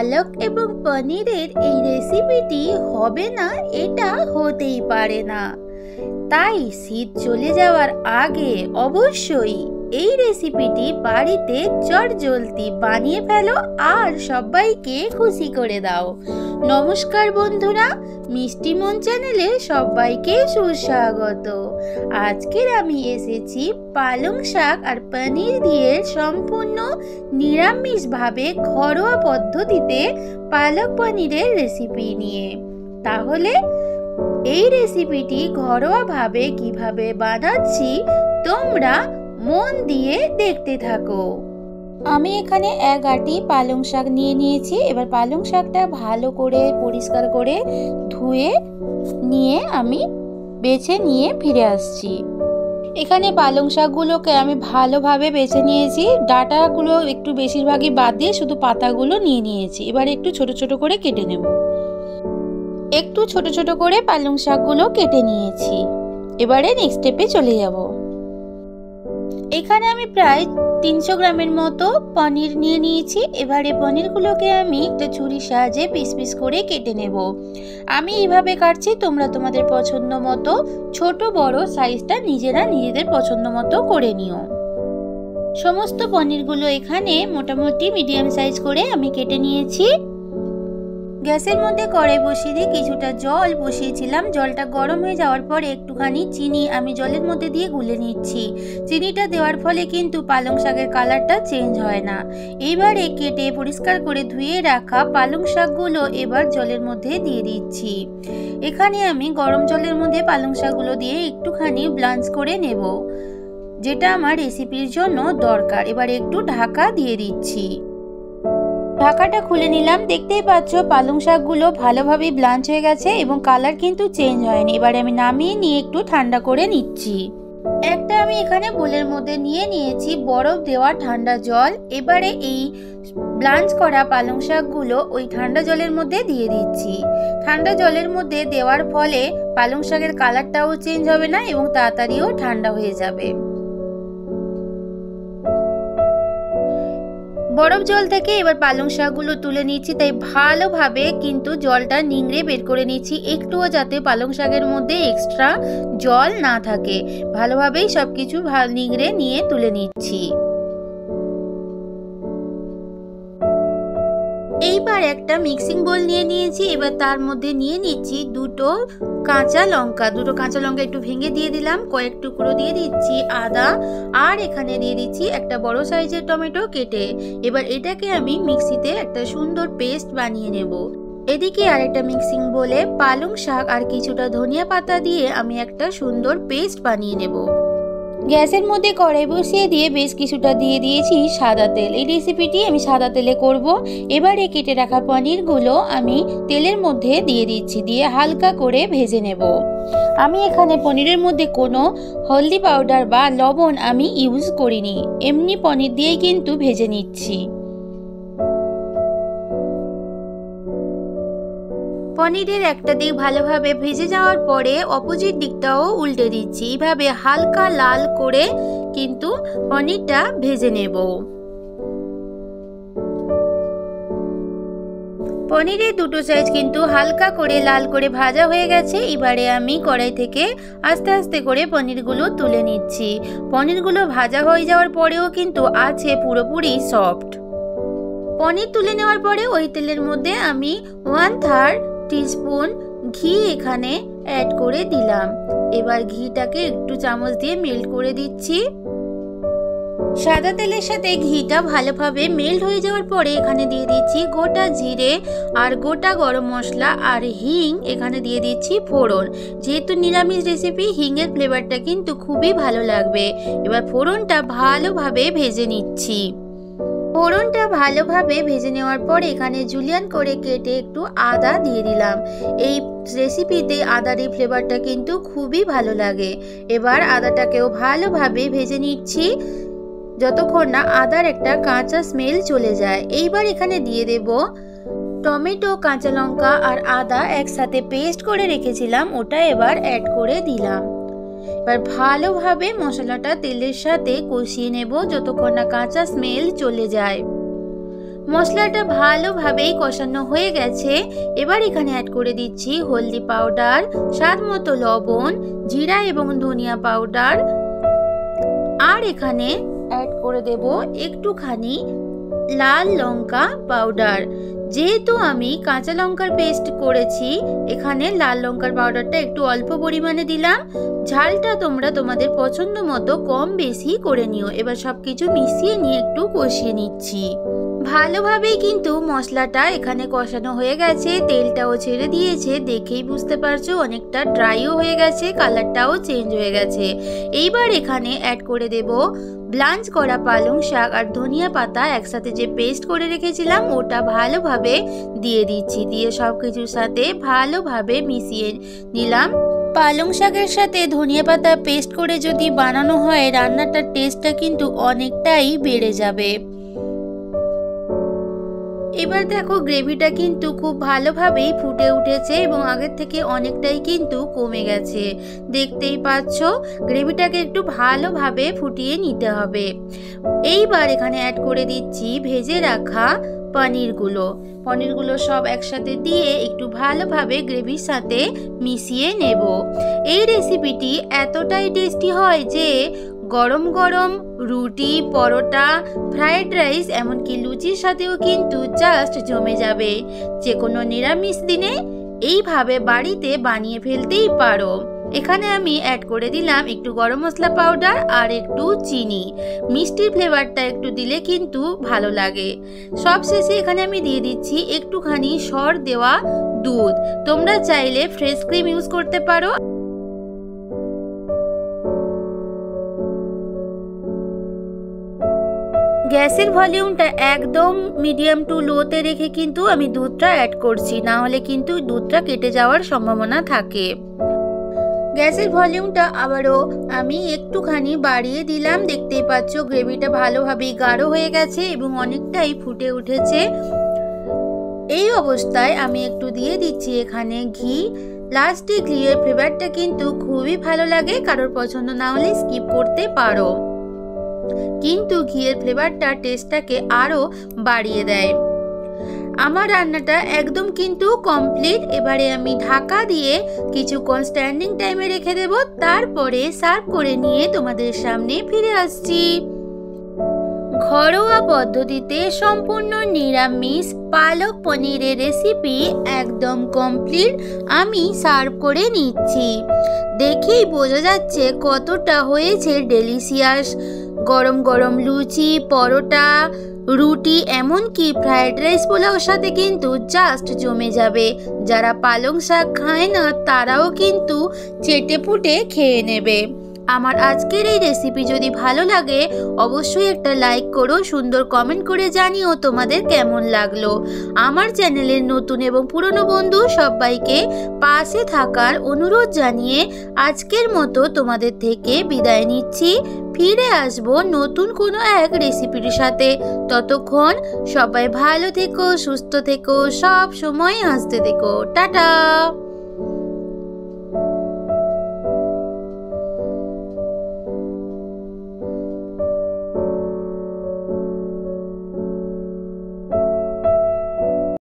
পালক এবং পনিরের এই রেসিপিটি হবে না এটা হতেই পারে না। তাই শীত চলে যাওয়ার আগে অবশ্যই এই রেসিপিটি বাড়িতে চটজলদি বানিয়ে ফেলো আর সবাইকে খুশি করে দাও। নমস্কার বন্ধুরা, মিষ্টি মন চ্যানেলে সবাইকে সুস্বাগত। আজকের আমি এসেছি পালং শাক আর পনির দিয়ে সম্পূর্ণ নিরামিষভাবে ঘরোয়া পদ্ধতিতে পালক পনিরের রেসিপি নিয়ে। তাহলে এই রেসিপিটি ঘরোয়াভাবে কিভাবে বানাচ্ছি তোমরা মন দিয়ে দেখতে থাকো। আমি এখানে এক আটি পালং শাক নিয়ে নিয়েছি। এবার পালং শাকটা ভালো করে পরিষ্কার করে ধুয়ে নিয়ে আমি বেছে নিয়ে ফিরে আসছি। এখানে পালং শাকগুলোকে আমি ভালোভাবে বেছে নিয়েছি। ডাঁটাগুলো একটু বেশিরভাগই বাদ দিয়ে শুধু পাতাগুলো নিয়ে নিয়েছি। এবার একটু ছোট ছোট করে কেটে নেব। একটু ছোট ছোট করে পালং শাকগুলো কেটে নিয়েছি। এবারে নেক্সট স্টেপে চলে যাব। এখানে আমি প্রায় 300 গ্রামের মতো পনির নিয়ে নিয়েছি। এবারে পনিরগুলোকে আমি একটা ছুরির সাহায্যে পিস পিস করে কেটে নেব। আমি এইভাবে কাটছি, তোমরা তোমাদের পছন্দ মতো ছোট বড় সাইজটা নিজেদের পছন্দ মতো করে নিও। সমস্ত পনিরগুলো এখানে মোটামুটি মিডিয়াম সাইজ করে আমি কেটে নিয়েছি। গ্যাসের মধ্যে কড়াই বসিয়ে দিয়ে কিছুটা জল বসিয়েছিলাম। জলটা গরম হয়ে যাওয়ার পরে একটুখানি চিনি আমি জলের মধ্যে দিয়ে গুলে নিচ্ছি। চিনিটা দেওয়ার ফলে কিন্তু পালং শাকের কালারটা চেঞ্জ হয় না। এইবারে কেটে পরিষ্কার করে ধুয়ে রাখা পালং শাকগুলো এবার জলের মধ্যে দিয়ে দিচ্ছি। এখানে আমি গরম জলের মধ্যে পালং শাকগুলো দিয়ে একটুখানি ব্লাঞ্চ করে নেব, যেটা আমার রেসিপির জন্য দরকার। এবার একটু ঢাকা দিয়ে দিচ্ছি। ঢাকাটা খুলে নিলাম। দেখতেই পাচ্ছ পালং শাকগুলো ভালোভাবে ব্লাঞ্চ হয়ে গেছে এবং কালার কিন্তু চেঞ্জ হয়নি। এবারে আমি নামিয়ে নিয়ে একটু ঠান্ডা করে নিচ্ছি। একটা আমি এখানে বোলের মধ্যে নিয়ে নিয়েছি বরফ দেওয়া ঠান্ডা জল। এবারে এই ব্লাঞ্চ করা পালং শাকগুলো ওই ঠান্ডা জলের মধ্যে দিয়ে দিচ্ছি। ঠান্ডা জলের মধ্যে দেওয়ার ফলে পালং শাকের কালারটাও চেঞ্জ হবে না এবং তাড়াতাড়িও ঠান্ডা হয়ে যাবে। বরফ জল থেকে এবার পালং শাকগুলো তুলে নিচ্ছি। তাই ভালোভাবে কিন্তু জলটা নিংড়ে বের করে নিচ্ছি, একটুও যাতে পালং শাকের মধ্যে এক্সট্রা জল না থাকে। ভালোভাবেই সবকিছু নিংড়ে নিয়ে তুলে নিচ্ছি। এইবার একটা মিক্সিং বোল নিয়ে নিয়েছি। এবার তার মধ্যে নিয়ে নিচ্ছি দুটো কাঁচা লঙ্কা একটু ভেঙে দিয়ে দিলাম। কয়েক টুকরো দিয়ে দিচ্ছি আদা, আর এখানে দিয়ে দিচ্ছি একটা বড় সাইজের টমেটো কেটে। এবার এটাকে আমি মিক্সিতে একটা সুন্দর পেস্ট বানিয়ে নেব। এদিকে আরেকটা মিক্সিং বোলে পালং শাক আর কিছুটা ধনিয়া পাতা দিয়ে আমি একটা সুন্দর পেস্ট বানিয়ে নেব। গ্যাসের মধ্যে কড়াই বসিয়ে দিয়ে বেশ কিছুটা দিয়ে দিয়েছি সাদা তেল। এই রেসিপিটি আমি সাদা তেলে করব। এবারে কেটে রাখা পনিরগুলো আমি তেলের মধ্যে দিয়ে দিচ্ছি, দিয়ে হালকা করে ভেজে নেব। আমি এখানে পনিরের মধ্যে কোনো হলদি পাউডার বা লবণ আমি ইউজ করিনি, এমনি পনির দিয়েই কিন্তু ভেজে নিচ্ছি। পনিরের একটা দিক ভালোভাবে ভেজে যাওয়ার পরে অপোজিট দিকটাও উল্টে দিচ্ছি। এইভাবে হালকা লাল করে কিন্তু পনিরটা ভেজে নেব। পনিরের দুটো সাইজ কিন্তু হালকা করে লাল করে ভাজা হয়ে গেছে। এবারে আমি কড়াই থেকে আস্তে আস্তে করে পনিরগুলো তুলে নিচ্ছি। পনিরগুলো ভাজা হয়ে যাওয়ার পরেও কিন্তু আছে পুরোপুরি সফট। পনির তুলে নেওয়ার পরে ওই তেলের মধ্যে আমি 1/3 টিস্পুন ঘি এখানে অ্যাড করে দিলাম। এবার ঘিটাকে একটু চামচ দিয়ে মেল্ট করে দিচ্ছি। সাদা তেলের সাথে ঘিটা ভালোভাবে মেল্ট হয়ে যাওয়ার পরে এখানে দিয়ে দিচ্ছি গোটা জিরে আর গোটা গরম মশলা আর হিং। এখানে দিয়ে দিচ্ছি ফোড়ন। যেহেতু নিরামিষ রেসিপি, হিংয়ের ফ্লেভারটা কিন্তু খুবই ভালো লাগবে। এবার ফোড়নটা ভালোভাবে ভেজে নিচ্ছি। ফোড়নটা ভালোভাবে ভেজে নেওয়ার পরে এখানে জুলিয়ান করে কেটে একটু আদা দিয়ে দিলাম। এই রেসিপিতে আদার এই ফ্লেভারটা কিন্তু খুবই ভালো লাগে। এবার আদাটাকেও ভালোভাবে ভেজে নিচ্ছি যতক্ষণ না আদার একটা কাঁচা স্মেল চলে যায়। এইবার এখানে দিয়ে দেব টমেটো, কাঁচা লঙ্কা আর আদা একসাথে পেস্ট করে রেখেছিলাম, ওটা এবার অ্যাড করে দিলাম। এবার ভালোভাবে মশলাটা তেলের সাথে কষিয়ে নেব যতক্ষণ না কাঁচা স্মেল চলে যায়। মশলাটা ভালোভাবেই কষানো হয়ে গেছে। এবার এখানে অ্যাড করে দিচ্ছি হলদি পাউডার, স্বাদ মতো লবণ, জিরা এবং ধনিয়া পাউডার, আর এখানে অ্যাড করে দেব একটুখানি লাল লঙ্কা পাউডার। যেহেতু আমি কাঁচা লঙ্কার পেস্ট করেছি, এখানে লাল লঙ্কার পাউডারটা একটু অল্প পরিমাণে দিলাম। ঝালটা তোমরা তোমাদের পছন্দ মতো কম বেশি করে নিও। এবার সবকিছু মিশিয়ে নিয়ে একটু কষিয়ে নিচ্ছি। ভালোভাবেই কিন্তু মশলাটা এখানে কষানো হয়ে গেছে, তেলটাও ছেড়ে দিয়েছে, দেখেই বুঝতে পারছো অনেকটা ড্রাইও হয়ে গেছে, কালারটাও চেঞ্জ হয়ে গেছে। এইবার এখানে অ্যাড করে দেব ব্লাঞ্চ করা পালং শাক আর ধনিয়া পাতা একসাথে যে পেস্ট করে রেখেছিলাম ওটা ভালোভাবে দিয়ে দিচ্ছি। দিয়ে সব কিছুর সাথে ভালোভাবে মিশিয়ে নিলাম। পালং শাকের সাথে ধনিয়া পাতা পেস্ট করে যদি বানানো হয় রান্নাটার টেস্টটা কিন্তু অনেকটাই বেড়ে যাবে। এবার দেখো গ্রেভিটা কিন্তু খুব ভালোভাবেই ফুটে উঠেছে এবং আগের থেকে অনেকটাই কিন্তু কমে গেছে। দেখতেই পাচ্ছ গ্রেভিটাকে একটু ভালোভাবে ফুটিয়ে নিতে হবে। এইবার এখানে অ্যাড করে দিচ্ছি ভেজে রাখা পনিরগুলো সব একসাথে দিয়ে একটু ভালোভাবে গ্রেভির সাথে মিশিয়ে নেব। এই রেসিপিটি এতটাই টেস্টি হয় যে গরম গরম রুটি, পরোটা, ফ্রাইড রাইস এমনকি লুচির সাথেও কিন্তু জাস্ট জমে যাবে। যে কোনো নিরামিষ দিনে এইভাবে বাড়িতে বানিয়ে ফেলতেই পারো। এখানে আমি অ্যাড করে দিলাম একটু গরম মশলা পাউডার আর একটু চিনি। মিষ্টির ফ্লেভারটা একটু দিলে কিন্তু ভালো লাগে। সবশেষে এখানে আমি দিয়ে দিচ্ছি একটুখানি সর দেওয়া দুধ। তোমরা চাইলে ফ্রেশ ক্রিম ইউজ করতে পারো। গ্যাসের ভলিউমটা একদম মিডিয়াম টু লোতে রেখে কিন্তু আমি দুধটা অ্যাড করছি, না হলে কিন্তু দুধটা কেটে যাওয়ার সম্ভাবনা থাকে। গ্যাসের ভলিউমটা আবারও আমি একটুখানি বাড়িয়ে দিলাম। দেখতেই পাচ্ছ গ্রেভিটা ভালোভাবেই গাঢ় হয়ে গেছে এবং অনেকটাই ফুটে উঠেছে। এই অবস্থায় আমি একটু দিয়ে দিচ্ছি এখানে ঘি। লাস্টে ঘিয়ের ফ্লেভারটা কিন্তু খুবই ভালো লাগে, কারোর পছন্দ না হলে স্কিপ করতে পারো, কিন্তু ঘিয়ের ফ্লেভারটা টেস্টটাকে আরো বাড়িয়ে দেয়। আমার রান্নাটা একদম কিন্তু কমপ্লিট। এবারে আমি ঢাকা দিয়ে কিছুক্ষণ স্ট্যান্ডিং টাইমে রেখে দেব, তারপরে সার্ভ করে নিয়ে তোমাদের সামনে ফিরে আসছি। ঘরোয়া পদ্ধতিতে সম্পূর্ণ নিরামিষ পালক পনিরের রেসিপি একদম কমপ্লিট। আমি সার্ভ করে নিচ্ছি। দেখেই বোঝা যাচ্ছে কতটা হয়েছে ডেলিশিয়াস। গরম গরম লুচি, পরোটা, রুটি এমনকি ফ্রাইড রাইস পোলাওর সাথে কিন্তু জাস্ট জমে যাবে। যারা পালং শাক খায় না তারাও কিন্তু চেটে পুটে খেয়ে নেবে। আমার আজকের এই রেসিপি যদি ভালো লাগে অবশ্যই একটা লাইক করো, সুন্দর কমেন্ট করে জানিও তোমাদের কেমন লাগলো। আমার চ্যানেলের নতুন এবং পুরনো বন্ধু সবাইকে পাশে থাকার অনুরোধ জানিয়ে আজকের মতো তোমাদের থেকে বিদায় নিচ্ছি। ফিরে আসবো নতুন কোনো এক রেসিপির সাথে। ততক্ষণ সবাই ভালো থেকো, সুস্থ থেকো, সব সময় হাসতে থেকো। টাটা।